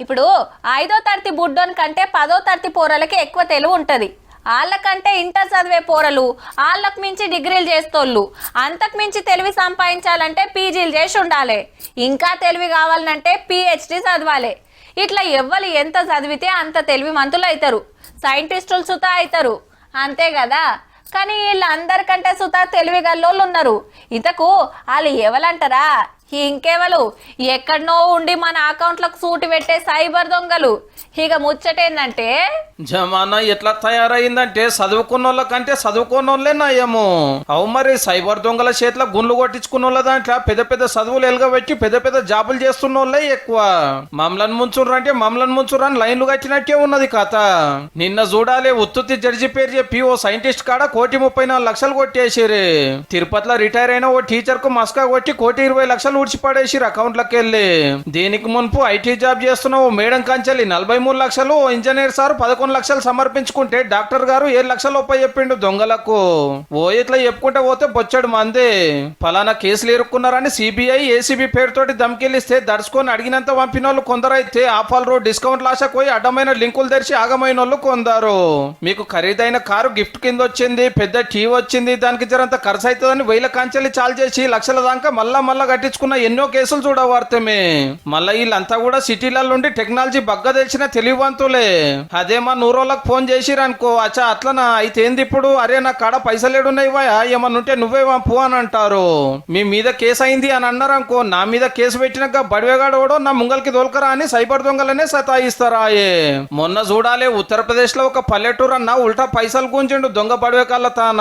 ఇప్పుడు 5వ తరగతి బుడ్డోన్ కంటే 10వ తరగతి పోరలకి ఎక్కువ తెలివి ఉంటుంది. వాళ్ళకంటే ఇంటర్ చదివే పోరలు వాళ్ళకు మించి డిగ్రీలు చేస్తోళ్ళు. అంతకు మించి తెలివి సంపాదించాలంటే పీజీలు చేసి ఉండాలి. ఇంకా తెలివి కావాలంటే పిహెచ్డి చదవాలి. ఇట్లా ఎవ్వరు ఎంత చదివితే అంత తెలివి మంతులు అవుతారు, సైంటిస్టులు సుతా అవుతారు, అంతే కదా. కానీ వీళ్ళందరికంటే సుతా తెలివి గల్లోళ్ళు ఉన్నారు. ఇంతకు వాళ్ళు ఎవరంటారా? ఇంకెవరు, ఎక్కడనో ఉండి మన అకౌంట్లకు సూటి పెట్టే సైబర్ దొంగలు. ఇక ముచ్చటేందంటే జమానా ఎట్లా తయారైందంటే చదువుకున్న వాళ్ళకంటే చదువుకున్న వాళ్ళే నయము. అవు మరి సైబర్ దొంగల చేతిలో గుండ్లు కొట్టించుకున్న వాళ్ళ దాంట్లో పెద్ద పెద్ద చదువులు ఎలుగబెట్టి పెద్ద పెద్ద జాబులు చేస్తున్న వాళ్ళే ఎక్కువ. మమ్మల్ని ముంచుర్రు అంటే మమ్మల్ని ముంచుర్రు అని లైన్లు కట్టినట్టే ఉన్నది కథ. నిన్న చూడాలి, ఉత్తుత్తి జడ్జి పేరు చెప్పి ఓ సైంటిస్ట్ కాడ 1,34,00,000 కొట్టేసిరి. తిరుపతిలో రిటైర్ అయిన ఓ టీచర్ కు మస్కా కొట్టి 1,20,00,000 ఊడ్చిపడేసిరు అకౌంట్లకి వెళ్ళి. దీనికి మున్పు ఐటీ జాబ్ చేస్తున్న ఓ మేడం కంచెలి 43 లక్షలు, ఇంజనీర్ సార్ 11 లక్షలు సమర్పించుకుంటే డాక్టర్ గారు 7 లక్షలు ఒప్ప చెప్పిండు దొంగలకు. ఓ ఇట్లా చెప్పుకుంటే పోతే బొచ్చడు మంది. ఫలానా కేసులు ఇరుక్కున్నారని సిబిఐ ఏసీబీ పేరుతోటి దమ్కిలిస్తే దడుచుకొని అడిగినంత పంపిన వాళ్ళు కొందరైతే ఆఫర్ రోడ్ డిస్కౌంట్ లాసకు పోయి అడ్డమైన లింకులు తెరిచి ఆగమైన వాళ్ళు కొందరు. మీకు ఖరీదైన కారు గిఫ్ట్ కింద వచ్చింది, పెద్ద టీవీ వచ్చింది, దానికి జరంత ఖర్చు అవుతుందని 1000 కంచెలు చాలు చేసి లక్షల దాకా మళ్ళా కట్టించుకున్న ఎన్నో కేసులు చూడవార్తమే. మళ్ళీ వీళ్ళంతా కూడా సిటీలలో ఉండి టెక్నాలజీ బగ్గ తెలిసిన తెలివివంతులే. అదే మా నూరోళ్ళకి ఫోన్ చేసిరనుకో, అచ్చా అట్లనా అయితే ఏంది ఇప్పుడు, అరే నా కాడ పైసలేడున్నాయివా, ఏమన్నా ఉంటే నువ్వే పో అని అంటారు. మీ మీద కేసు అయింది అని అన్నారనుకో, నా మీద కేసు పెట్టినాక బడివేగాడోడో నా ముంగల్కి దోల్కరా అని సైబర్ దొంగలనే సతాయిస్తారా. మొన్న చూడాలి, ఉత్తరప్రదేశ్ లో ఒక పల్లెటూరు అన్న ఉల్టా పైసలు గుంజిండు దొంగ బడివే కళ్ళ తాన.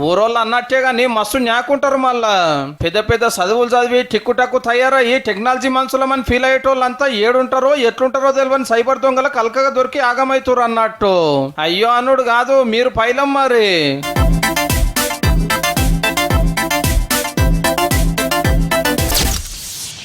ఊరోళ్ళు అన్నట్టే గాని మస్తు న్యాకుంటారు. మళ్ళా పెద్ద పెద్ద చదువులు చదివి టిక్కుటక్కు తయారయ్యి టెక్నాలజీ మనుషులమని ఫీల్ అయ్యేటోళ్ళంతా ఏడుంటారో ఎట్లుంటారో తెలియని సైబర్ దొంగలకు అల్కగా దొరికి ఆగమైతురు అన్నట్టు. అయ్యో అనుడు కాదు, మీరు పైలం మరి.